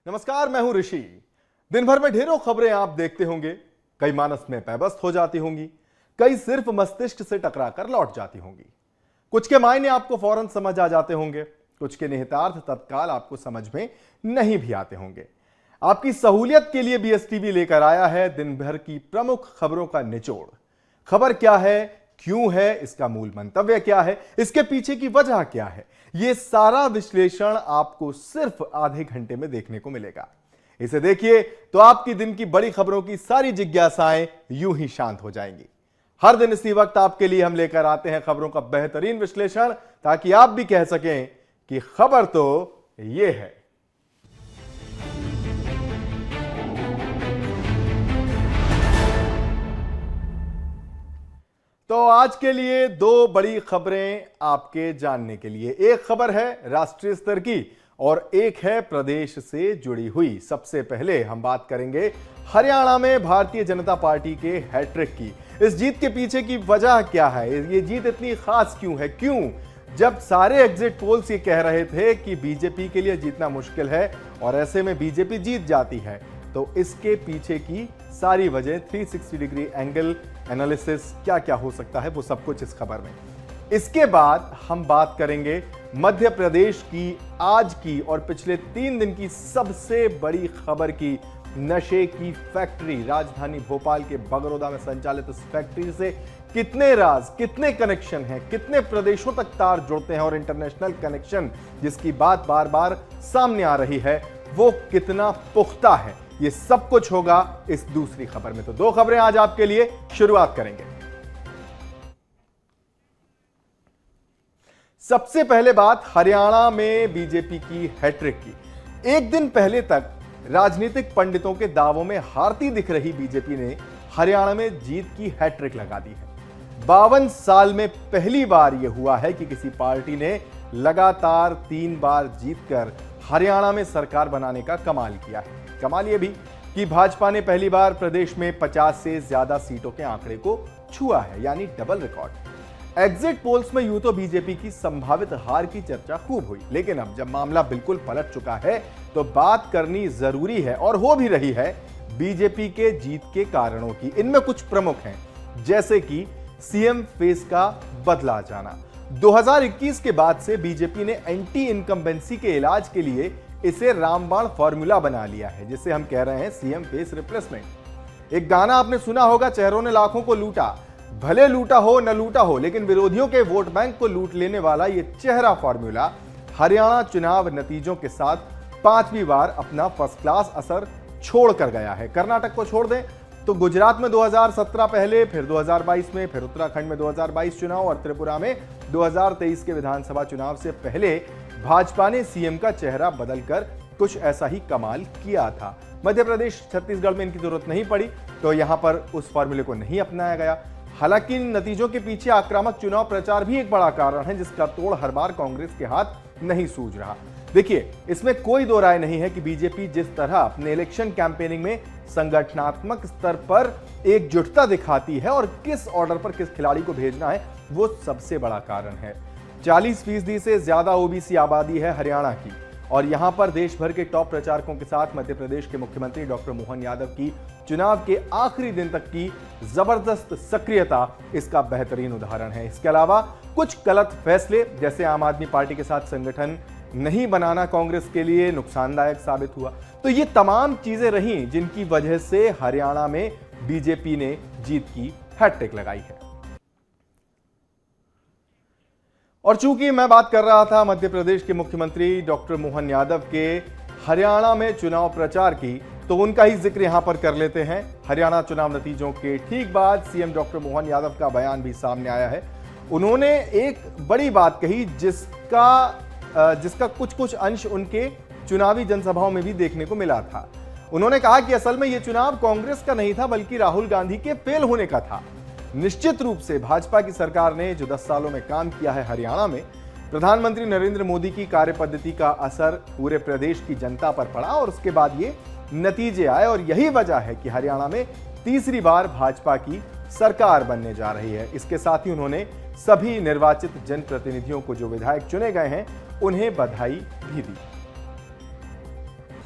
नमस्कार, मैं हूं ऋषि। दिन भर में ढेरों खबरें आप देखते होंगे। कई मानस में पैबस्त हो जाती होंगी, कई सिर्फ मस्तिष्क से टकराकर लौट जाती होंगी। कुछ के मायने आपको फौरन समझ आ जाते होंगे, कुछ के निहितार्थ तत्काल आपको समझ में नहीं भी आते होंगे। आपकी सहूलियत के लिए बीएसटीवी लेकर आया है दिन भर की प्रमुख खबरों का निचोड़। खबर क्या है, क्यों है, इसका मूल मंतव्य क्या है, इसके पीछे की वजह क्या है, यह सारा विश्लेषण आपको सिर्फ आधे घंटे में देखने को मिलेगा। इसे देखिए तो आपकी दिन की बड़ी खबरों की सारी जिज्ञासाएं यूं ही शांत हो जाएंगी। हर दिन इसी वक्त आपके लिए हम लेकर आते हैं खबरों का बेहतरीन विश्लेषण, ताकि आप भी कह सकें कि खबर तो ये है। तो आज के लिए दो बड़ी खबरें आपके जानने के लिए। एक खबर है राष्ट्रीय स्तर की और एक है प्रदेश से जुड़ी हुई। सबसे पहले हम बात करेंगे हरियाणा में भारतीय जनता पार्टी के हैट्रिक की। इस जीत के पीछे की वजह क्या है, ये जीत इतनी खास क्यों है? क्यों जब सारे एग्जिट पोल्स ये कह रहे थे कि बीजेपी के लिए जीतना मुश्किल है और ऐसे में बीजेपी जीत जाती है, तो इसके पीछे की सारी वजह 360 डिग्री एंगल एनालिसिस क्या क्या हो सकता है, वो सब कुछ इस खबर में। इसके बाद हम बात करेंगे मध्य प्रदेश की आज की और पिछले 3 दिन की सबसे बड़ी खबर की। नशे की फैक्ट्री राजधानी भोपाल के बगरोदा में संचालित इस फैक्ट्री से कितने राज, कितने कनेक्शन हैं, कितने प्रदेशों तक तार जुड़ते हैं और इंटरनेशनल कनेक्शन जिसकी बात बार बार सामने आ रही है, वो कितना पुख्ता है, ये सब कुछ होगा इस दूसरी खबर में। तो दो खबरें आज आपके लिए। शुरुआत करेंगे सबसे पहले बात हरियाणा में बीजेपी की हैट्रिक की। एक दिन पहले तक राजनीतिक पंडितों के दावों में हारती दिख रही बीजेपी ने हरियाणा में जीत की हैट्रिक लगा दी है। 52 साल में पहली बार यह हुआ है कि किसी पार्टी ने लगातार 3 बार जीतकर हरियाणा में सरकार बनाने का कमाल किया है। कमाल यह भी कि भाजपा ने पहली बार प्रदेश में 50 से ज्यादा सीटों के आंकड़े को छुआ है, यानी डबल रिकॉर्ड। एग्जिट पोल्स में यूं तो बीजेपी की संभावित हार की चर्चा खूब हुई, लेकिन अब जब मामला बिल्कुल पलट चुका है तो बात करनी जरूरी है और हो भी रही है बीजेपी के जीत के कारणों की। इनमें कुछ प्रमुख हैं, जैसे कि सीएम फेस का बदला जाना। 2021 के बाद से बीजेपी ने एंटी इनकम्बेंसी के इलाज के लिए इसे रामबाण फॉर्मूला बना लिया है, जिसे हम कह रहे हैं सीएम फेस रिप्लेसमेंट। एक गाना आपने सुना होगा, चेहरों ने लाखों को लूटा, भले लूटा हो न लूटा हो, लेकिन विरोधियों के वोट बैंक को लूट लेने वाला यह चेहरा फॉर्मूला हरियाणा चुनाव नतीजों के साथ 5वीं बार अपना फर्स्ट क्लास असर छोड़ कर गया है। कर्नाटक को छोड़ दें तो गुजरात में 2017 पहले, फिर 2022 में, फिर उत्तराखंड में 2022 चुनाव और त्रिपुरा में 2023 के विधानसभा चुनाव से पहले भाजपा ने सीएम का चेहरा बदलकर कुछ ऐसा ही कमाल किया था। मध्य प्रदेश, छत्तीसगढ़ में इनकी जरूरत नहीं पड़ी, तो यहां पर उस फॉर्मूले को नहीं अपनाया गया। हालांकि इन नतीजों के पीछे आक्रामक चुनाव प्रचार भी एक बड़ा कारण है, जिसका तोड़ हर बार कांग्रेस के हाथ नहीं सूझ रहा। देखिए, इसमें कोई दो राय नहीं है कि बीजेपी जिस तरह अपने इलेक्शन कैंपेनिंग में संगठनात्मक स्तर पर एकजुटता दिखाती है और किस ऑर्डर पर किस खिलाड़ी को भेजना है, वो सबसे बड़ा कारण है। 40% से ज्यादा ओबीसी आबादी है हरियाणा की और यहां पर देश भर के टॉप प्रचारकों के साथ मध्य प्रदेश के मुख्यमंत्री डॉक्टर मोहन यादव की चुनाव के आखिरी दिन तक की जबरदस्त सक्रियता इसका बेहतरीन उदाहरण है। इसके अलावा कुछ गलत फैसले, जैसे आम आदमी पार्टी के साथ संगठन नहीं बनाना कांग्रेस के लिए नुकसानदायक साबित हुआ। तो ये तमाम चीजें रहीं जिनकी वजह से हरियाणा में बीजेपी ने जीत की हैट्रिक लगाई है। और चूंकि मैं बात कर रहा था मध्य प्रदेश के मुख्यमंत्री डॉक्टर मोहन यादव के हरियाणा में चुनाव प्रचार की, तो उनका ही जिक्र यहां पर कर लेते हैं। हरियाणा चुनाव नतीजों के ठीक बाद सीएम डॉक्टर मोहन यादव का बयान भी सामने आया है। उन्होंने एक बड़ी बात कही जिसका कुछ अंश उनके चुनावी जनसभाओं में भी देखने को मिला था। उन्होंने कहा कि असल में यह चुनाव कांग्रेस का नहीं था, बल्कि राहुल गांधी के फेल होने का था। निश्चित रूप से भाजपा की सरकार ने जो 10 सालों में काम किया है हरियाणा में, प्रधानमंत्री नरेंद्र मोदी की कार्यपद्धति का असर पूरे प्रदेश की जनता पर पड़ा और उसके बाद ये नतीजे आए और यही वजह है कि हरियाणा में तीसरी बार भाजपा की सरकार बनने जा रही है। इसके साथ ही उन्होंने सभी निर्वाचित जनप्रतिनिधियों को जो विधायक चुने गए हैं उन्हें बधाई भी दी।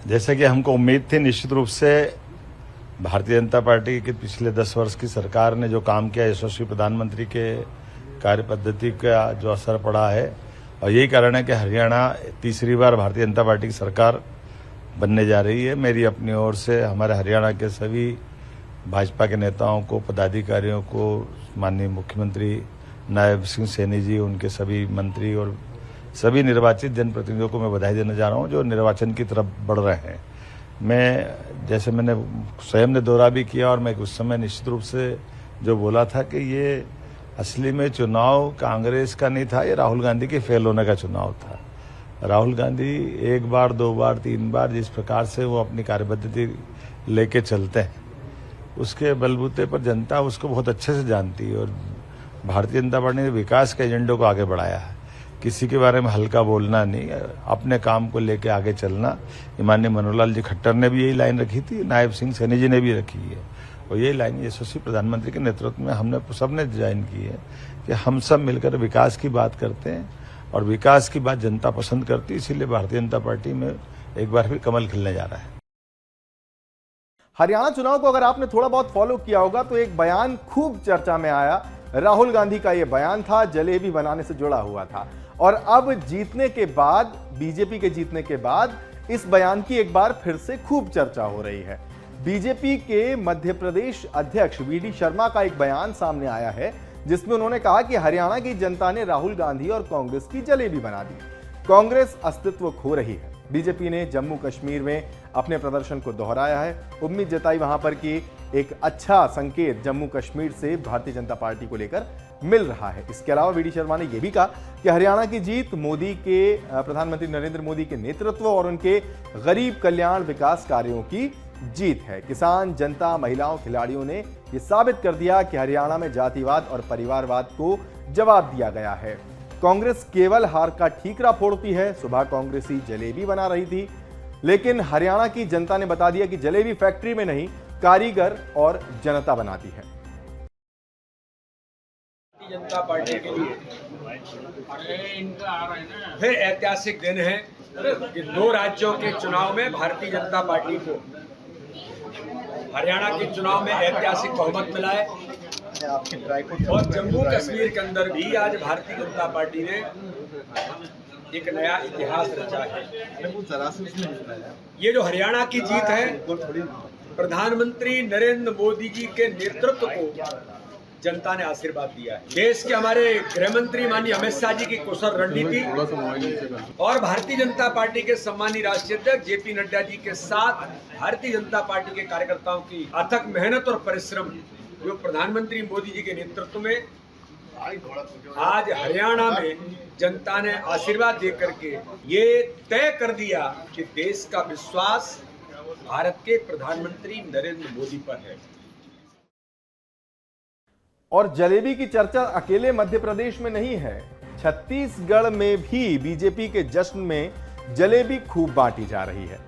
जैसे कि हमको उम्मीद थी, निश्चित रूप से भारतीय जनता पार्टी की पिछले 10 वर्ष की सरकार ने जो काम किया, यशस्वी प्रधानमंत्री के कार्य पद्धति का जो असर पड़ा है, और यही कारण है कि हरियाणा तीसरी बार भारतीय जनता पार्टी की सरकार बनने जा रही है। मेरी अपनी ओर से हमारे हरियाणा के सभी भाजपा के नेताओं को, पदाधिकारियों को, माननीय मुख्यमंत्री नायब सिंह सैनी जी, उनके सभी मंत्री और सभी निर्वाचित जनप्रतिनिधियों को मैं बधाई देना चाह रहा हूं जो निर्वाचन की तरफ बढ़ रहे हैं। मैं, जैसे मैंने स्वयं ने दौरा भी किया और मैं उस समय निश्चित रूप से जो बोला था कि ये असली में चुनाव कांग्रेस का नहीं था, ये राहुल गांधी के फेल होने का चुनाव था। राहुल गांधी 1 बार, 2 बार, 3 बार जिस प्रकार से वो अपनी कार्यपद्धति लेके चलते हैं, उसके बलबूते पर जनता उसको बहुत अच्छे से जानती है। और भारतीय जनता पार्टी ने विकास के एजेंडे को आगे बढ़ाया है, किसी के बारे में हल्का बोलना नहीं, अपने काम को लेके आगे चलना। माननीय मनोहर लाल जी खट्टर ने भी यही लाइन रखी थी, नायब सिंह सैनी जी ने भी रखी है, और यही लाइन यशस्वी प्रधानमंत्री के नेतृत्व में हमने सबने डिजाइन की है कि हम सब मिलकर विकास की बात करते हैं और विकास की बात जनता पसंद करती है। इसीलिए भारतीय जनता पार्टी में एक बार फिर कमल खिलने जा रहा है। हरियाणा चुनाव को अगर आपने थोड़ा बहुत फॉलो किया होगा तो एक बयान खूब चर्चा में आया। राहुल गांधी का यह बयान था, जलेबी बनाने से जुड़ा हुआ था, और अब जीतने के बाद, बीजेपी के जीतने के बाद इस बयान की एक बार फिर से खूब चर्चा हो रही है। बीजेपी के मध्य प्रदेश अध्यक्ष वीडी शर्मा का एक बयान सामने आया है जिसमें उन्होंने कहा कि हरियाणा की जनता ने राहुल गांधी और कांग्रेस की जलेबी बना दी, कांग्रेस अस्तित्व खो रही है। बीजेपी ने जम्मू कश्मीर में अपने प्रदर्शन को दोहराया है, उम्मीद जताई वहां पर कि एक अच्छा संकेत जम्मू कश्मीर से भारतीय जनता पार्टी को लेकर मिल रहा है। इसके अलावा वीडी शर्मा ने यह भी कहा कि हरियाणा की जीत मोदी के, प्रधानमंत्री नरेंद्र मोदी के नेतृत्व और उनके गरीब कल्याण विकास कार्यों की जीत है। किसान, जनता, महिलाओं, खिलाड़ियों ने यह साबित कर दिया कि हरियाणा में जातिवाद और परिवारवाद को जवाब दिया गया है। कांग्रेस केवल हार का ठीकरा फोड़ती है। सुबह कांग्रेसी जलेबी बना रही थी, लेकिन हरियाणा की जनता ने बता दिया कि जलेबी फैक्ट्री में नहीं, कारीगर और जनता बनाती है। जनता पार्टी के लिए फिर ऐतिहासिक दिन है कि 2 राज्यों के चुनाव में भारतीय जनता पार्टी को हरियाणा के चुनाव में ऐतिहासिक बहुमत मिला है, और जम्मू कश्मीर के अंदर भी आज भारतीय जनता पार्टी ने एक नया इतिहास रचा है। ये जो हरियाणा की जीत है, प्रधानमंत्री नरेंद्र मोदी जी के नेतृत्व को जनता ने आशीर्वाद दिया है। देश के हमारे गृह मंत्री माननीय अमित शाह जी की कुशल रणनीति और भारतीय जनता पार्टी के सम्मानीय राष्ट्रीय अध्यक्ष जेपी नड्डा जी के साथ भारतीय जनता पार्टी के कार्यकर्ताओं की अथक मेहनत और परिश्रम, जो प्रधानमंत्री मोदी जी के नेतृत्व में आज हरियाणा में जनता ने आशीर्वाद देकर के ये तय कर दिया कि देश का विश्वास भारत के प्रधानमंत्री नरेंद्र मोदी पर है। और जलेबी की चर्चा अकेले मध्य प्रदेश में नहीं है, छत्तीसगढ़ में भी बीजेपी के जश्न में जलेबी खूब बांटी जा रही है।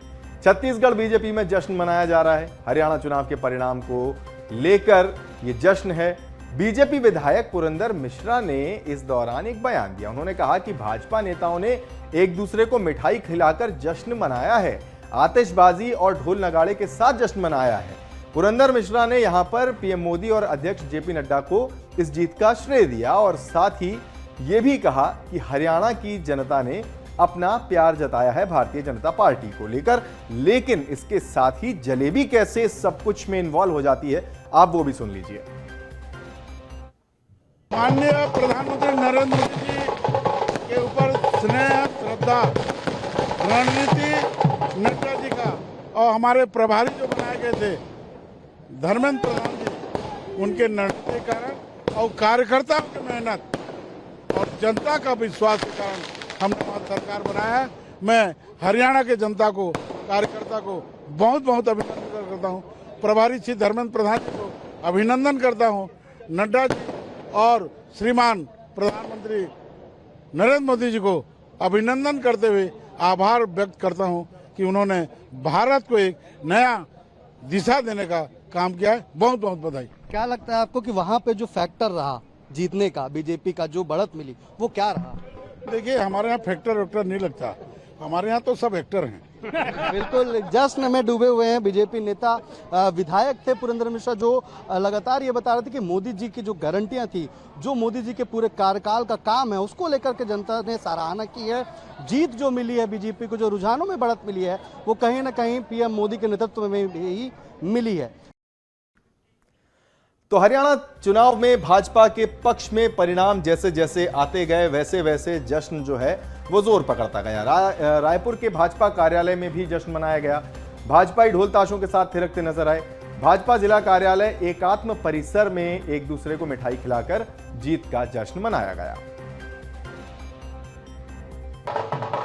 छत्तीसगढ़ बीजेपी में जश्न मनाया जा रहा है। हरियाणा चुनाव के परिणाम को लेकर यह जश्न है। बीजेपी विधायक पुरंदर मिश्रा ने इस दौरान एक बयान दिया। उन्होंने कहा कि भाजपा नेताओं ने एक दूसरे को मिठाई खिलाकर जश्न मनाया है, आतिशबाजी और ढोल नगाड़े के साथ जश्न मनाया है। पुरंदर मिश्रा ने यहां पर पीएम मोदी और अध्यक्ष जेपी नड्डा को इस जीत का श्रेय दिया और साथ ही यह भी कहा कि हरियाणा की जनता ने अपना प्यार जताया है भारतीय जनता पार्टी को लेकर। लेकिन इसके साथ ही जलेबी कैसे सब कुछ में इन्वॉल्व हो जाती है, आप वो भी सुन लीजिए। माननीय प्रधानमंत्री नरेंद्र मोदी जी के ऊपर स्नेह, श्रद्धा, रणनीति नड्डा जी का और हमारे प्रभारी जो बनाए गए थे धर्मेंद्र प्रधान जी, उनके निर्णय के कारण और कार्यकर्ताओं की मेहनत और जनता का विश्वास के कारण हमने वहाँ सरकार बनाया है। मैं हरियाणा के जनता को, कार्यकर्ता को बहुत बहुत अभिनंदन करता हूँ। प्रभारी श्री धर्मेंद्र प्रधान जी को अभिनंदन करता हूँ। नड्डा जी और श्रीमान प्रधानमंत्री नरेंद्र मोदी जी को अभिनंदन करते हुए आभार व्यक्त करता हूँ कि उन्होंने भारत को एक नया दिशा देने का काम किया है। बहुत बहुत बधाई। क्या लगता है आपको कि वहाँ पे जो फैक्टर रहा जीतने का, बीजेपी का जो बढ़त मिली, वो क्या रहा? देखिए, हमारे यहाँ फैक्टर वैक्टर नहीं लगता, हमारे यहाँ तो सब एक्टर हैं। बिल्कुल जश्न में डूबे हुए हैं बीजेपी नेता। विधायक थे पुरेंद्र मिश्रा जो लगातार ये बता रहे थे कि मोदी जी की जो गारंटियां थी, जो मोदी जी के पूरे कार्यकाल का काम है, उसको लेकर के जनता ने सराहना की है। जीत जो मिली है बीजेपी को, जो रुझानों में बढ़त मिली है, वो कहीं ना कहीं पीएम मोदी के नेतृत्व में ही मिली है। तो हरियाणा चुनाव में भाजपा के पक्ष में परिणाम जैसे जैसे आते गए, वैसे वैसे जश्न जो है वो जोर पकड़ता गया। रायपुर के भाजपा कार्यालय में भी जश्न मनाया गया। भाजपाई ढोल ताशों के साथ थिरकते नजर आए। भाजपा जिला कार्यालय एकात्म परिसर में एक दूसरे को मिठाई खिलाकर जीत का जश्न मनाया गया।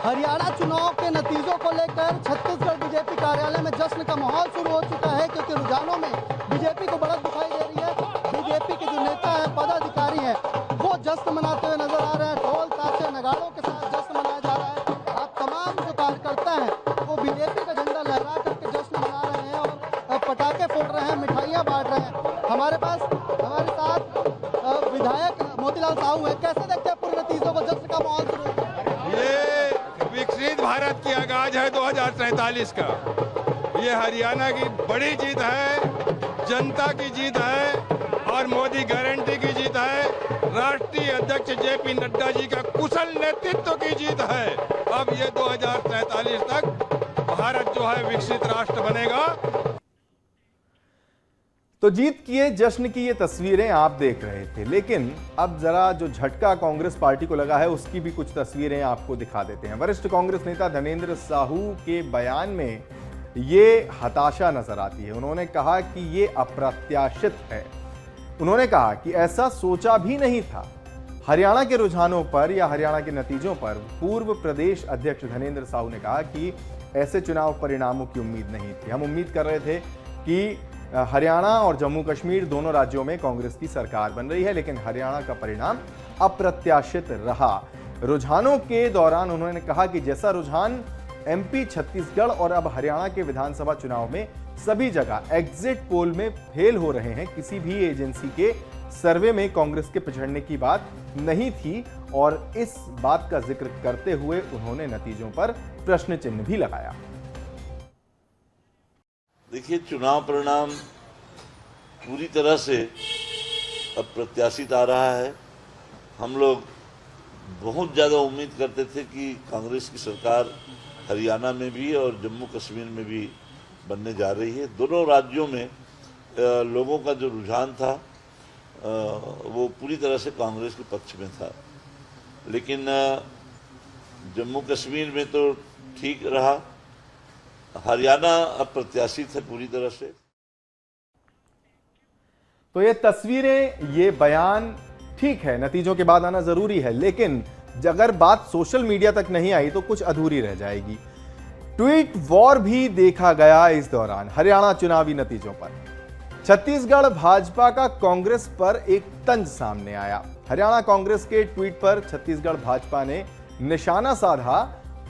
हरियाणा चुनाव के नतीजों को लेकर छत्तीसगढ़ बीजेपी कार्यालय में जश्न का माहौल शुरू हो चुका है, क्योंकि रुझानों में बीजेपी को बढ़त दिखाई दे रही है। बीजेपी के जो नेता हैं, पदाधिकारी हैं, वो जश्न मनाते हुए नजर आ रहे हैं। ढोल ताशे नगाड़ों के साथ जश्न मनाया जा रहा है। आप तमाम जो कार्यकर्ता हैं वो बीजेपी का झंडा लहरा करके जश्न मना रहे हैं और पटाखे फोड़ रहे हैं, मिठाइयाँ बांट रहे हैं। हमारे साथ विधायक मोतीलाल साहू है। कैसे देखते हैं पूरे नतीजों को, जश्न का माहौल शुरू? ये विकसित भारत की आगाज है 2047 का। ये हरियाणा की बड़ी जीत है, जनता की जीत है और मोदी गारंटी की जीत है। राष्ट्रीय अध्यक्ष जेपी नड्डा जी का कुशल नेतृत्व की जीत है। अब ये 2047 तक भारत जो है विकसित राष्ट्र बनेगा। तो जीत किए जश्न की ये तस्वीरें आप देख रहे थे, लेकिन अब जरा जो झटका कांग्रेस पार्टी को लगा है उसकी भी कुछ तस्वीरें आपको दिखा देते हैं। वरिष्ठ कांग्रेस नेता धनेंद्र साहू के बयान में ये हताशा नजर आती है। उन्होंने कहा कि ये अप्रत्याशित है। उन्होंने कहा कि ऐसा सोचा भी नहीं था। हरियाणा के रुझानों पर या हरियाणा के नतीजों पर पूर्व प्रदेश अध्यक्ष धनेंद्र साहू ने कहा कि ऐसे चुनाव परिणामों की उम्मीद नहीं थी। हम उम्मीद कर रहे थे कि हरियाणा और जम्मू कश्मीर दोनों राज्यों में कांग्रेस की सरकार बन रही है, लेकिन हरियाणा का परिणाम अप्रत्याशित रहा। रुझानों के दौरान उन्होंने कहा कि जैसा रुझान एमपी, छत्तीसगढ़ और अब हरियाणा के विधानसभा चुनाव में सभी जगह एग्जिट पोल में फेल हो रहे हैं, किसी भी एजेंसी के सर्वे में कांग्रेस के पिछड़ने की बात नहीं थी। और इस बात का जिक्र करते हुए उन्होंने नतीजों पर प्रश्न चिन्ह भी लगाया। देखिए, चुनाव परिणाम पूरी तरह से अप्रत्याशित आ रहा है। हम लोग बहुत ज़्यादा उम्मीद करते थे कि कांग्रेस की सरकार हरियाणा में भी और जम्मू कश्मीर में भी बनने जा रही है। दोनों राज्यों में लोगों का जो रुझान था वो पूरी तरह से कांग्रेस के पक्ष में था, लेकिन जम्मू कश्मीर में तो ठीक रहा। हरियाणा अप्रत्याशित है पूरी तरह से। तो ये तस्वीरें, ये बयान ठीक है, नतीजों के बाद आना जरूरी है, लेकिन अगर बात सोशल मीडिया तक नहीं आई तो कुछ अधूरी रह जाएगी। ट्वीट वॉर भी देखा गया इस दौरान हरियाणा चुनावी नतीजों पर। छत्तीसगढ़ भाजपा का कांग्रेस पर एक तंज सामने आया। हरियाणा कांग्रेस के ट्वीट पर छत्तीसगढ़ भाजपा ने निशाना साधा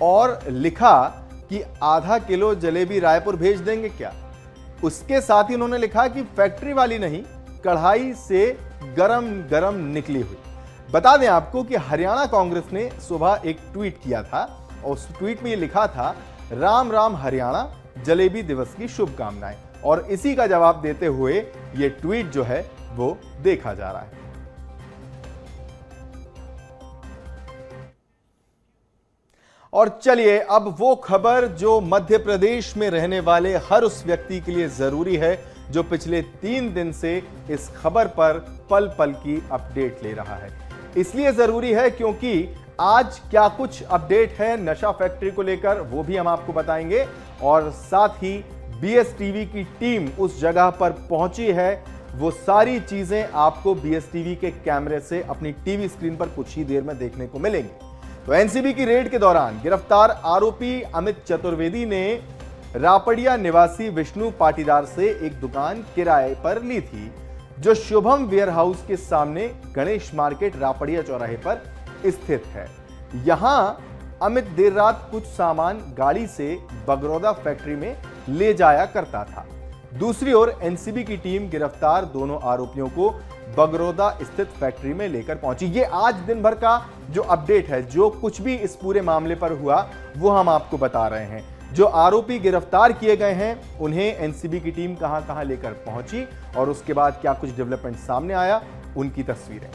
और लिखा कि आधा किलो जलेबी रायपुर भेज देंगे क्या। उसके साथ ही उन्होंने लिखा कि फैक्ट्री वाली नहीं, कढ़ाई से गरम गरम निकली हुई। बता दें आपको कि हरियाणा कांग्रेस ने सुबह एक ट्वीट किया था और उस ट्वीट में ये लिखा था, राम राम हरियाणा, जलेबी दिवस की शुभकामनाएं। और इसी का जवाब देते हुए ये ट्वीट जो है वो देखा जा रहा है। और चलिए अब वो खबर जो मध्य प्रदेश में रहने वाले हर उस व्यक्ति के लिए जरूरी है जो पिछले 3 दिन से इस खबर पर पल पल की अपडेट ले रहा है। इसलिए जरूरी है क्योंकि आज क्या कुछ अपडेट है नशा फैक्ट्री को लेकर, वो भी हम आपको बताएंगे। और साथ ही बीएसटीवी की टीम उस जगह पर पहुंची है, वो सारी चीजें आपको बीएसटीवी के कैमरे से अपनी टीवी स्क्रीन पर कुछ ही देर में देखने को मिलेंगी। तो एनसीबी की रेड के दौरान गिरफ्तार आरोपी अमित चतुर्वेदी ने रापड़िया निवासी विष्णु पाटीदार से एक दुकान किराए पर ली थी, जो शुभम वेयर हाउस के सामने गणेश मार्केट रापड़िया चौराहे पर स्थित है। यहां अमित देर रात कुछ सामान गाड़ी से बगरौदा फैक्ट्री में ले जाया करता था। दूसरी ओर एनसीबी की टीम गिरफ्तार दोनों आरोपियों को बगरौदा स्थित फैक्ट्री में लेकर पहुंची। ये आज दिन भर का जो अपडेट है, जो कुछ भी इस पूरे मामले पर हुआ, वो हम आपको बता रहे हैं। जो आरोपी गिरफ्तार किए गए हैं उन्हें एनसीबी की टीम कहां-कहां लेकर पहुंची और उसके बाद क्या कुछ डेवलपमेंट सामने आया, उनकी तस्वीरें।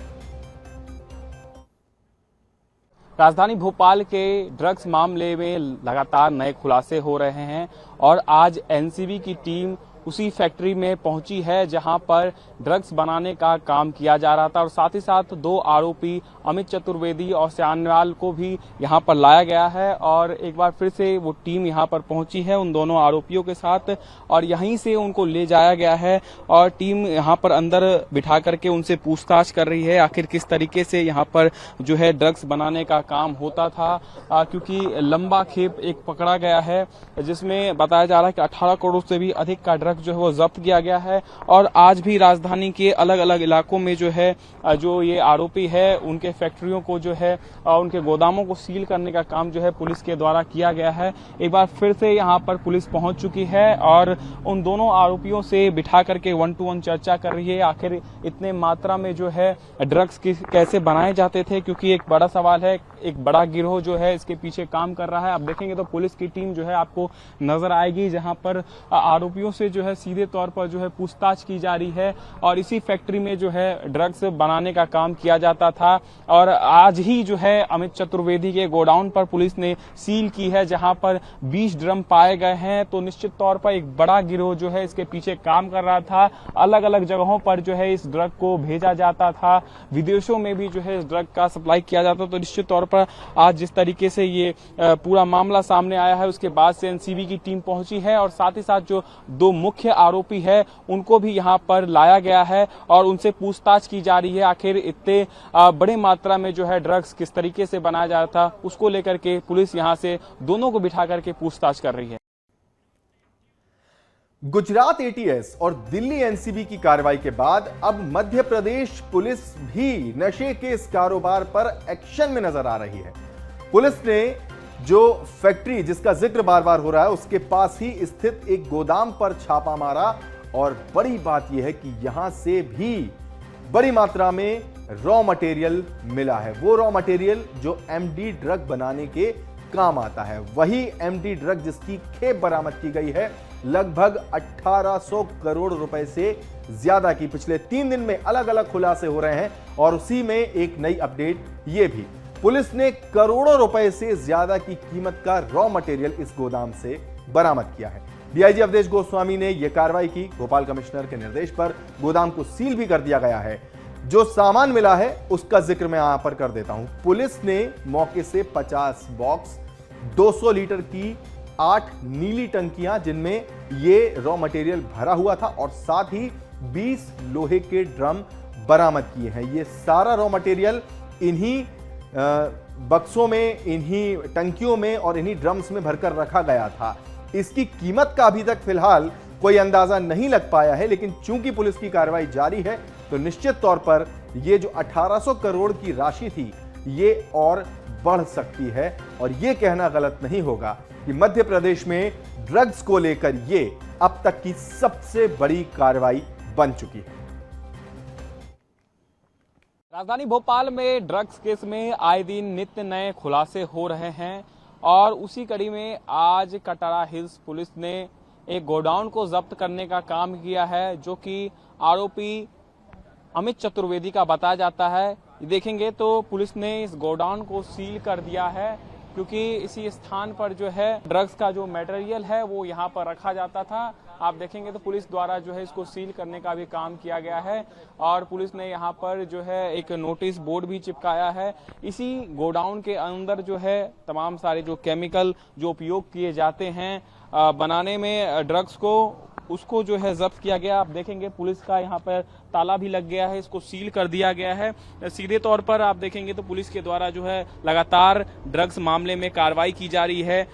राजधानी भोपाल के ड्रग्स मामले में लगातार नए खुलासे हो रहे हैं और आज एनसीबी की टीम उसी फैक्ट्री में पहुंची है जहां पर ड्रग्स बनाने का काम किया जा रहा था और साथ ही साथ दो आरोपी अमित चतुर्वेदी और सयानलाल को भी यहां पर लाया गया है और एक बार फिर से वो टीम यहां पर पहुंची है उन दोनों आरोपियों के साथ और यहीं से उनको ले जाया गया है और टीम यहां पर अंदर बिठा करके उनसे पूछताछ कर रही है आखिर किस तरीके से यहां पर जो है ड्रग्स बनाने का काम होता था, क्योंकि लंबा खेप एक पकड़ा गया है जिसमें बताया जा रहा है कि 18 करोड़ से भी अधिक का ड्रग्स जो है वो जब्त किया गया है और आज भी राजधानी के अलग अलग इलाकों में जो है जो ये आरोपी है उनके फैक्ट्रियों को जो है उनके गोदामों को सील करने का काम जो है पुलिस के द्वारा किया गया है। एक बार फिर से यहाँ पर पुलिस पहुंच चुकी है और उन दोनों आरोपियों से बिठा करके 1-to-1 चर्चा कर रही है आखिर इतने मात्रा में जो है ड्रग्स कैसे बनाए जाते थे, क्योंकि एक बड़ा सवाल है, एक बड़ा गिरोह जो है इसके पीछे काम कर रहा है। आप देखेंगे तो पुलिस की टीम जो है आपको नजर आएगी जहां पर आरोपियों से जो है सीधे तौर पर जो है पूछताछ की जा रही है और इसी फैक्ट्री में जो है ड्रग्स बनाने का काम किया जाता था और आज ही जो है अमित चतुर्वेदी के गोडाउन पर पुलिस ने सील की है जहां पर 20 ड्रम पाए गए हैं। तो निश्चित तौर पर एक बड़ा गिरोह जो है इसके पीछे काम कर रहा था, अलग अलग जगहों पर जो है इस ड्रग को भेजा जाता था, विदेशों में भी जो है इस ड्रग का सप्लाई किया जाता। तो निश्चित तौर पर आज जिस तरीके से ये पूरा मामला सामने आया है उसके बाद से एनसीबी की टीम पहुंची है और साथ ही साथ जो दो मुख्य आरोपी है उनको भी यहां पर लाया गया है और उनसे पूछताछ की जा रही है आखिर इतने बड़े मात्रा में जो है ड्रग्स किस तरीके से बनाया जा रहा था, उसको लेकर के पुलिस यहां से दोनों को बिठा करके पूछताछ कर रही है। गुजरात एटीएस और दिल्ली एनसीबी की कार्रवाई के बाद अब मध्य प्रदेश पुलिस भी नशे के इस कारोबार पर एक्शन में नजर आ रही है। पुलिस ने जो फैक्ट्री जिसका जिक्र बार बार हो रहा है उसके पास ही स्थित एक गोदाम पर छापा मारा और बड़ी बात यह है कि यहां से भी बड़ी मात्रा में रॉ मटेरियल मिला है। वो रॉ मटेरियल जो एमडी ड्रग बनाने के काम आता है, वही एमडी ड्रग जिसकी खेप बरामद की गई है लगभग 1800 करोड़ रुपए से ज्यादा की। पिछले 3 दिन में अलग अलग खुलासे हो रहे हैं और उसी में एक नई अपडेट ये भी, पुलिस ने करोड़ों रुपए से ज्यादा की कीमत का रॉ मटेरियल इस गोदाम से बरामद किया है। डीआईजी अवधेश गोस्वामी ने यह कार्रवाई की। भोपाल कमिश्नर के निर्देश पर गोदाम को सील भी कर दिया गया है। जो सामान मिला है उसका जिक्र मैं यहां पर कर देता हूं। पुलिस ने मौके से 50 बॉक्स, 200 लीटर की 8 नीली टंकियां जिनमें ये रॉ मटेरियल भरा हुआ था और साथ ही 20 लोहे के ड्रम बरामद किए हैं। ये सारा रॉ मटेरियल इन्हीं बक्सों में, इन्हीं टंकियों में और इन्हीं ड्रम्स में भरकर रखा गया था। इसकी कीमत का अभी तक फिलहाल कोई अंदाजा नहीं लग पाया है, लेकिन चूंकि पुलिस की कार्रवाई जारी है तो निश्चित तौर पर ये जो 1800 करोड़ की राशि थी ये और बढ़ सकती है और ये कहना गलत नहीं होगा कि मध्य प्रदेश में ड्रग्स को लेकर ये अब तक की सबसे बड़ी कार्रवाई बन चुकी है। राजधानी भोपाल में ड्रग्स केस में आए दिन नित्य नए खुलासे हो रहे हैं और उसी कड़ी में आज कटरा हिल्स पुलिस ने एक गोडाउन को जब्त करने का काम किया है जो कि आरोपी अमित चतुर्वेदी का बताया जाता है। देखेंगे तो पुलिस ने इस गोडाउन को सील कर दिया है क्योंकि इसी स्थान पर जो है ड्रग्स का जो मटेरियल है वो यहाँ पर रखा जाता था। आप देखेंगे तो पुलिस द्वारा जो है इसको सील करने का भी काम किया गया है और पुलिस ने यहाँ पर जो है एक नोटिस बोर्ड भी चिपकाया है। इसी गोडाउन के अंदर जो है तमाम सारे जो केमिकल जो उपयोग किए जाते हैं बनाने में ड्रग्स को, उसको जो है जब्त किया गया। आप देखेंगे पुलिस का यहाँ पर ताला भी लग गया है, इसको सील कर दिया गया है। सीधे तौर पर आप देखेंगे तो पुलिस के द्वारा जो है लगातार ड्रग्स मामले में कार्रवाई की जा रही है,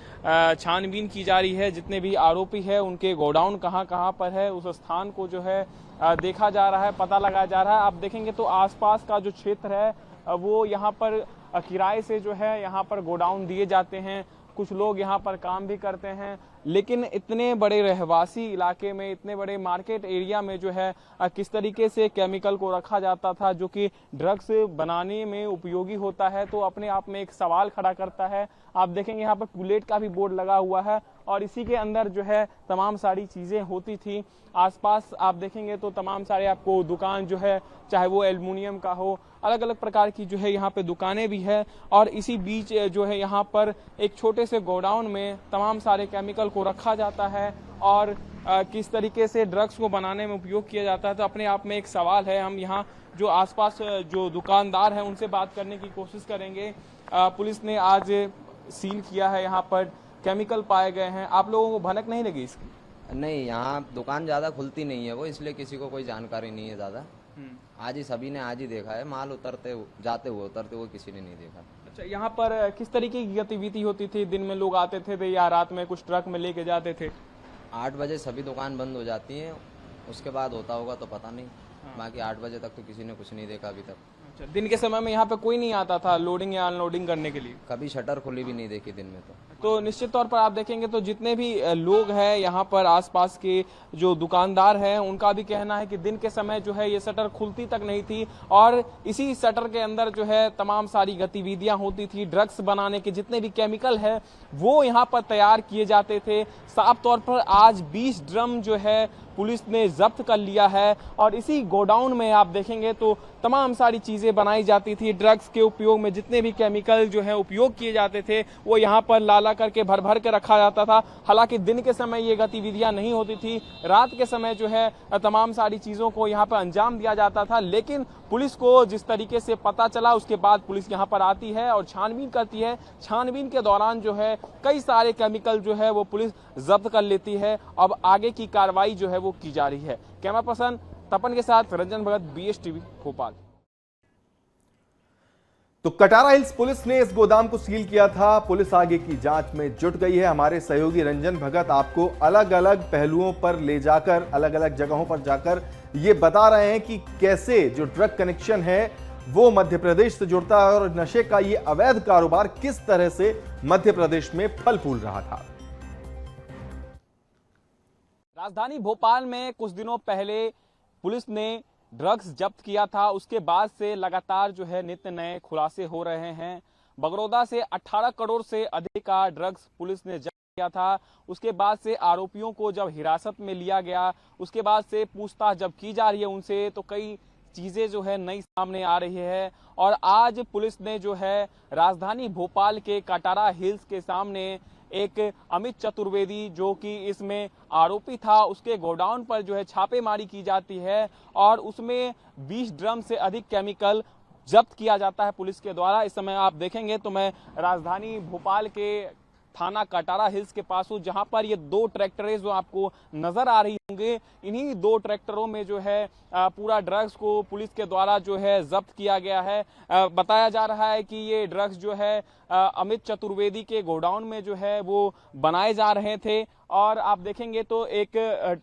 छानबीन की जा रही है। जितने भी आरोपी है उनके गोडाउन कहाँ कहाँ पर है उस स्थान को जो है देखा जा रहा है, पता लगाया जा रहा है। आप देखेंगे तो आसपास का जो क्षेत्र है वो यहाँ पर किराए से जो है यहाँ पर गोडाउन दिए जाते हैं। कुछ लोग यहाँ पर काम भी करते हैं। लेकिन इतने बड़े रहवासी इलाके में, इतने बड़े मार्केट एरिया में जो है किस तरीके से केमिकल को रखा जाता था जो कि ड्रग्स बनाने में उपयोगी होता है, तो अपने आप में एक सवाल खड़ा करता है। आप देखेंगे यहाँ पर टूलेट का भी बोर्ड लगा हुआ है और इसी के अंदर जो है तमाम सारी चीजें होती थी। आसपास आप देखेंगे तो तमाम सारे आपको दुकान जो है, चाहे वो एल्युमिनियम का हो, अलग अलग प्रकार की जो है यहाँ पे दुकानें भी है। और इसी बीच जो है यहाँ पर एक छोटे से गोडाउन में तमाम सारे केमिकल को रखा जाता है और किस तरीके से ड्रग्स को बनाने में उपयोग किया जाता है, तो अपने आप में एक सवाल है। हम यहाँ जो आसपास जो दुकानदार हैं उनसे बात करने की कोशिश करेंगे। पुलिस ने आज सील किया है, यहाँ पर केमिकल पाए गए हैं। आप लोगों को भनक नहीं लगी इसकी? नहीं, यहाँ दुकान ज़्यादा खुलती नहीं है वो, इसलिए किसी को कोई जानकारी नहीं है ज़्यादा। आज ही सभी ने आज ही देखा है, माल जाते हुए किसी ने नहीं देखा। अच्छा, यहाँ पर किस तरीके की गतिविधि होती थी? दिन में लोग आते थे या रात में कुछ ट्रक में लेके जाते थे? 8 बजे सभी दुकान बंद हो जाती हैं, उसके बाद होता होगा तो पता नहीं। बाकी 8 बजे तक तो किसी ने कुछ नहीं देखा अभी तक। अच्छा, दिन के समय में यहाँ पे कोई नहीं आता था लोडिंग या अनलोडिंग करने के लिए? कभी शटर खुली भी नहीं देखी दिन में। तो निश्चित तौर पर आप देखेंगे तो जितने भी लोग हैं यहाँ पर, आसपास के जो दुकानदार हैं, उनका भी कहना है कि दिन के समय जो है ये शटर खुलती तक नहीं थी और इसी शटर के अंदर जो है तमाम सारी गतिविधियां होती थी। ड्रग्स बनाने के जितने भी केमिकल है वो यहाँ पर तैयार किए जाते थे। साफ तौर पर आज 20 ड्रम जो है पुलिस ने जब्त कर लिया है और इसी गोडाउन में आप देखेंगे तो तमाम सारी चीजें बनाई जाती थी। ड्रग्स के उपयोग में जितने भी केमिकल जो है उपयोग किए जाते थे वो यहाँ पर लाला करके भर भर के रखा जाता था। हालांकि दिन के समय ये गतिविधियां नहीं होती थी, रात के समय जो है तमाम सारी चीजों को यहाँ पर अंजाम दिया जाता था। लेकिन पुलिस को जिस तरीके से पता चला उसके बाद पुलिस यहाँ पर आती है और छानबीन करती है। छानबीन के दौरान जो है कई सारे केमिकल जो है वो पुलिस जब्त कर लेती है। अब आगे की कार्रवाई जो है वो की जा रही है। कैमरा पर्सन तपन के साथ रंजन भगत, BSTV भोपाल। तो कटारा हिल्स पुलिस ने इस गोदाम को सील किया था। पुलिस आगे की जांच में जुट गई है। हमारे सहयोगी रंजन भगत आपको अलग अलग पहलुओं पर ले जाकर, अलग अलग जगहों पर जाकर ये बता रहे हैं कि कैसे जो ड्रग कनेक्शन है वो मध्य प्रदेश से जुड़ता है और नशे का ये अवैध कारोबार किस तरह से मध्य प्रदेश में फल फूल रहा था। राजधानी भोपाल में कुछ दिनों पहले पुलिस ने ड्रग्स जब्त किया था। उसके बाद से लगातार जो है नित्य नए खुलासे हो रहे हैं। बगरौदा से 18 करोड़ से अधिक का ड्रग्स पुलिस ने जब्त किया था। उसके बाद से आरोपियों को जब हिरासत में लिया गया, उसके बाद से पूछताछ जब की जा रही है उनसे, तो कई चीजें जो है नई सामने आ रही है। और आज पुलिस ने जो है राजधानी भोपाल के कटारा हिल्स के सामने एक अमित चतुर्वेदी जो कि इसमें आरोपी था, उसके गोडाउन पर जो है छापेमारी की जाती है और उसमें 20 ड्रम से अधिक केमिकल जब्त किया जाता है पुलिस के द्वारा। इस समय आप देखेंगे तो मैं राजधानी भोपाल के थाना कटारा हिल्स के पास हूं, जहां पर ये 2 ट्रैक्टरें जो आपको नजर आ रही होंगे, इन्हीं 2 ट्रैक्टरों में जो है पूरा ड्रग्स को पुलिस के द्वारा जो है जब्त किया गया है। बताया जा रहा है कि ये ड्रग्स जो है अमित चतुर्वेदी के गोडाउन में जो है वो बनाए जा रहे थे। और आप देखेंगे तो एक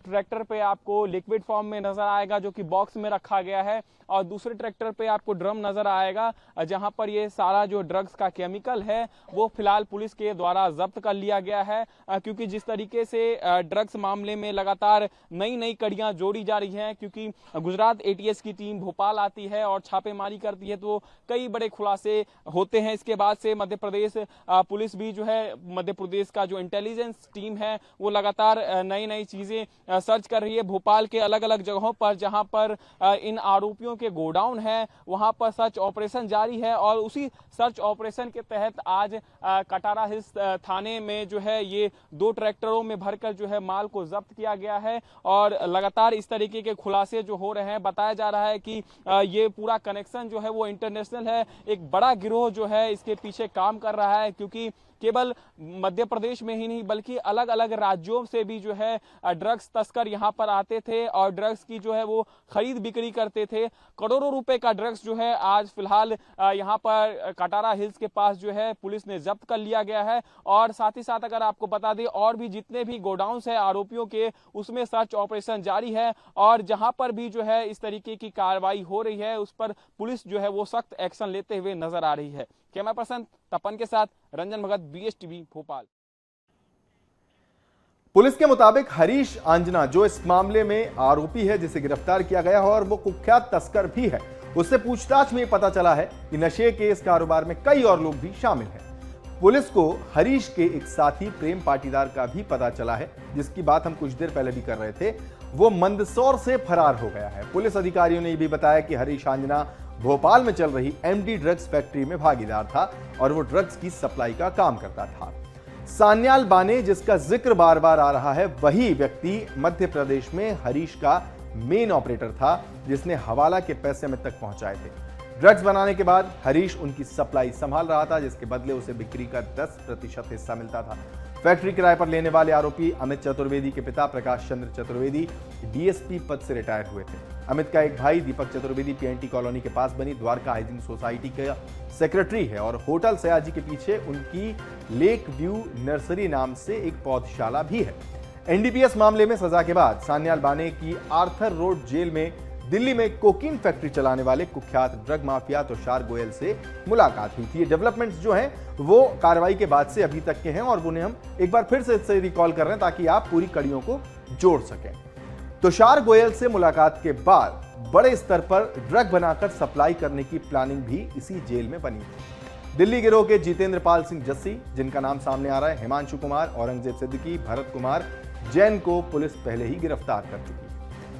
ट्रैक्टर पे आपको लिक्विड फॉर्म में नजर आएगा जो कि बॉक्स में रखा गया है और दूसरे ट्रैक्टर पे आपको ड्रम नजर आएगा जहां पर ये सारा जो ड्रग्स का केमिकल है वो फिलहाल पुलिस के द्वारा जब्त कर लिया गया है। क्योंकि जिस तरीके से ड्रग्स मामले में लगातार नई नई कड़ियां जोड़ी जा रही हैं, क्योंकि गुजरात ATS की टीम भोपाल आती है और छापेमारी करती है तो कई बड़े खुलासे होते हैं। इसके बाद से मध्य प्रदेश पुलिस भी जो है, मध्य प्रदेश का जो इंटेलिजेंस टीम है वो लगातार नई नई चीजें सर्च कर रही है। भोपाल के अलग अलग जगहों पर जहां पर इन आरोपियों के गोडाउन है वहां पर सर्च ऑपरेशन जारी है और उसी सर्च ऑपरेशन के तहत आज कटारा हिल्स थाने में जो है ये 2 ट्रैक्टरों में भरकर जो है माल को जब्त किया गया है और लगातार इस तरीके के खुलासे जो हो रहे हैं। बताया जा रहा है कि ये पूरा कनेक्शन जो है वो इंटरनेशनल है। एक बड़ा गिरोह जो है इसके पीछे काम कर रहा है, क्योंकि केवल मध्य प्रदेश में ही नहीं बल्कि अलग अलग राज्यों से भी जो है ड्रग्स तस्कर यहाँ पर आते थे और ड्रग्स की जो है वो खरीद बिक्री करते थे। करोड़ों रुपए का ड्रग्स जो है आज फिलहाल यहाँ पर कटारा हिल्स के पास जो है पुलिस ने जब्त कर लिया गया है। और साथ ही साथ अगर आपको बता दें और भी जितने भी गोडाउन्स है आरोपियों के, उसमें सर्च ऑपरेशन जारी है और जहां पर भी जो है इस तरीके की कार्रवाई हो रही है उस पर पुलिस जो है वो सख्त एक्शन लेते हुए नजर आ रही है। कैमरा पर्सन तपन के साथ रंजन भगत, BSTV भोपाल। पुलिस के मुताबिक हरीश आंजना जो इस मामले में आरोपी है, जिसे गिरफ्तार किया गया है और वो कुख्यात तस्कर भी है, उससे पूछताछ में पता चला है कि नशे के इस कारोबार में कई और लोग भी शामिल हैं। पुलिस को हरीश के एक साथी प्रेम पाटीदार का भी पता चला है, जिसकी बात हम कुछ देर पहले भी कर रहे थे। वो मंदसौर से फरार हो गया है। पुलिस अधिकारियों ने भी बताया कि हरीश आंजना भोपाल में चल रही एमडी ड्रग्स फैक्ट्री में भागीदार था और वो ड्रग्स की सप्लाई का काम करता था। सान्याल बाने, जिसका जिक्र बार बार आ रहा है, वही व्यक्ति मध्य प्रदेश में हरीश का मेन ऑपरेटर था, जिसने हवाला के पैसे में तक पहुंचाए थे। ड्रग्स बनाने के बाद हरीश उनकी सप्लाई संभाल रहा था, जिसके बदले उसे बिक्री का 10% हिस्सा मिलता था। फैक्ट्री किराए पर लेने वाले आरोपी अमित चतुर्वेदी के पिता प्रकाश चंद्र चतुर्वेदी डीएसपी पद से रिटायर हुए थे। अमित का एक भाई दीपक चतुर्वेदी पीएनटी कॉलोनी के पास बनी द्वारका हाइजीन सोसाइटी का सेक्रेटरी है और होटल सयाजी के पीछे उनकी लेक व्यू नर्सरी नाम से एक पौधशाला भी है। एनडीपीएस मामले में सजा के बाद सान्याल बाने की आर्थर रोड जेल में दिल्ली में कोकीन फैक्ट्री चलाने वाले कुख्यात ड्रग माफिया तुषार गोयल से मुलाकात हुई थी। ये डेवलपमेंट्स जो हैं वो कार्रवाई के बाद से अभी तक के हैं और उन्हें हम एक बार फिर से रिकॉल कर रहे हैं ताकि आप पूरी कड़ियों को जोड़ सकें। तुषार गोयल से मुलाकात के बाद बड़े स्तर पर ड्रग बनाकर सप्लाई करने की प्लानिंग भी इसी जेल में बनी थी। दिल्ली गिरोह के जितेंद्र पाल सिंह जस्सी, जिनका नाम सामने आ रहा है, हिमांशु कुमार, औरंगजेब सिद्दीकी, भरत कुमार जैन को पुलिस पहले ही गिरफ्तार कर चुकी है।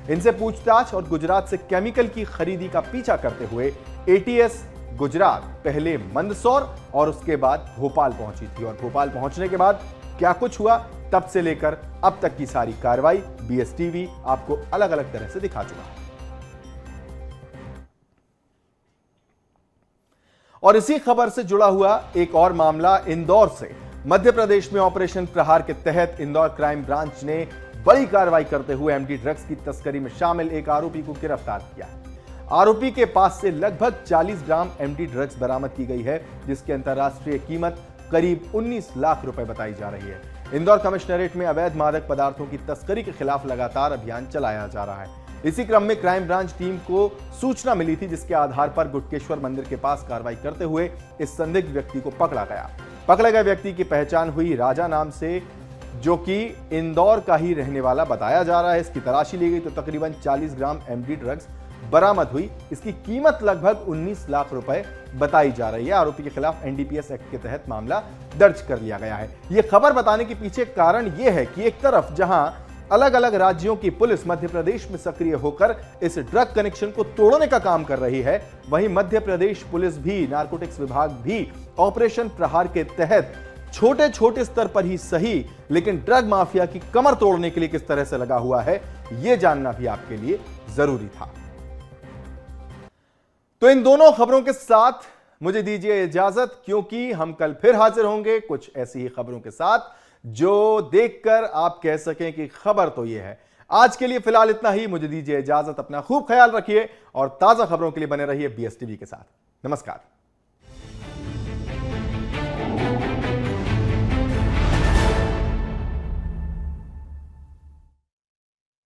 इनसे पूछताछ और गुजरात से केमिकल की खरीदी का पीछा करते हुए एटीएस गुजरात पहले मंदसौर और उसके बाद भोपाल पहुंची थी और भोपाल पहुंचने के बाद क्या कुछ हुआ, तब से लेकर अब तक की सारी कार्रवाई बीएसटीवी आपको अलग अलग तरह से दिखा चुका है। और इसी खबर से जुड़ा हुआ एक और मामला इंदौर से। मध्य प्रदेश में ऑपरेशन प्रहार के तहत इंदौर क्राइम ब्रांच ने बड़ी कार्रवाई करते हुए एमडी ड्रग्स की तस्करी में शामिल एक आरोपी को गिरफ्तार किया। आरोपी के पास से लगभग 40 ग्राम एमडी ड्रग्स बरामद की गई है, जिसकी अंतर्राष्ट्रीय कीमत करीब 19 लाख रुपए बताई जा रही है। इंदौर कमिश्नरेट में अवैध मादक पदार्थों की तस्करी के खिलाफ लगातार अभियान चलाया जा रहा है। इसी क्रम में क्राइम ब्रांच टीम को सूचना मिली थी, जिसके आधार पर गुटकेश्वर मंदिर के पास कार्रवाई करते हुए इस संदिग्ध व्यक्ति को पकड़ा गया। पकड़े गए व्यक्ति की पहचान हुई राजा नाम से, जो कि इंदौर का ही रहने वाला बताया जा रहा है। इसकी तलाशी ली गई तो तकरीबन 40 ग्राम एमडी ड्रग्स बरामद हुई। इसकी कीमत लगभग 19 लाख रुपए बताई जा रही है। आरोपी के खिलाफ एनडीपीएस एक्ट के तहत मामला दर्ज कर लिया गया है। यह खबर बताने के पीछे कारण यह है कि एक तरफ जहां अलग अलग राज्यों की पुलिस मध्य प्रदेश में सक्रिय होकर इस ड्रग कनेक्शन को तोड़ने का काम कर रही है, वहीं मध्य प्रदेश पुलिस भी, नारकोटिक्स विभाग भी ऑपरेशन प्रहार के तहत छोटे छोटे स्तर पर ही सही, लेकिन ड्रग माफिया की कमर तोड़ने के लिए किस तरह से लगा हुआ है, यह जानना भी आपके लिए जरूरी था। तो इन दोनों खबरों के साथ मुझे दीजिए इजाजत, क्योंकि हम कल फिर हाजिर होंगे कुछ ऐसी ही खबरों के साथ जो देखकर आप कह सकें कि खबर तो यह है। आज के लिए फिलहाल इतना ही, मुझे दीजिए इजाजत। अपना खूब ख्याल रखिए और ताजा खबरों के लिए बने रहिए बीएसटीवी के साथ। नमस्कार।